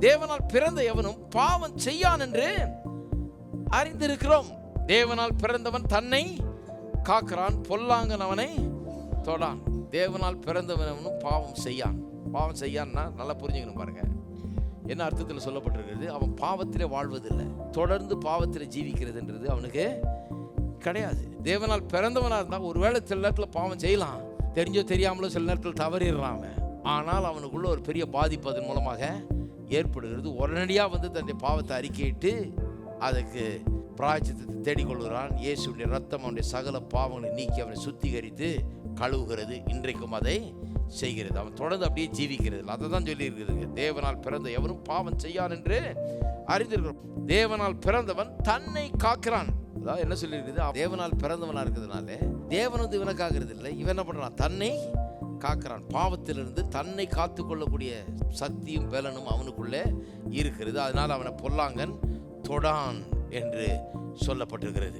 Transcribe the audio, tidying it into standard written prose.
தேவனால் பிறந்த எவனும் பாவம் செய்யான் என்று அறிந்திருக்கிறோம். தேவனால் பிறந்தவன் தன்னை காக்கிறான், பொல்லாங்கன் அவனை தொடான். தேவனால் பிறந்தவனும் பாவம் செய்யான். பாவம் செய்யான்னா நல்லா புரிஞ்சுக்கணும் பாருங்க. என்ன அர்த்தத்தில் சொல்லப்பட்டிருக்கிறது? அவன் பாவத்திலே வாழ்வதில்லை, தொடர்ந்து பாவத்தில் ஜீவிக்கிறதுன்றது அவனுக்கு கிடையாது. தேவனால் பிறந்தவனாக இருந்தால் ஒருவேளை சில நேரத்தில் பாவம் செய்யலாம், தெரிஞ்சோ தெரியாமலோ சில நேரத்தில் தவறிடுறான் அவன். ஆனால் அவனுக்குள்ள ஒரு பெரிய பாதிப்பு அதன் மூலமாக ஏற்படுகிறது. உடனடியாக தன்னுடைய பாவத்தை அறிக்கையிட்டு அதுக்கு பிராயச்சித்தத்தை தேடிக்கொள்கிறான். இயேசுடைய ரத்தம் அவனுடைய சகல பாவங்களை நீக்கி அவனை சுத்திகரித்து கழுவுகிறது. இன்றைக்கும் அதை செய்கிறது. அவன் தொடர்ந்து அப்படியே ஜீவிக்கிறது. அதை தான் சொல்லி இருக்குது, தேவனால் பிறந்த எவரும் பாவம் செய்யான் என்று அறிந்திருக்கிறோம். தேவனால் பிறந்தவன் தன்னை காக்கிறான். அதாவது என்ன சொல்லியிருக்குது? தேவனால் பிறந்தவனா இருக்கிறதுனால தேவன் இவனை காக்கிறது இல்லை, இவன் என்ன பண்றான்? தன்னை காக்கிறான். பாவத்திலிருந்து தன்னை காத்துக்கொள்ளக்கூடிய சக்தியும் பலனும் அவனுக்குள்ளே இருக்கிறது. அதனால் அவனை பொல்லாங்கன் தொடான் என்று சொல்லப்பட்டிருக்கிறது.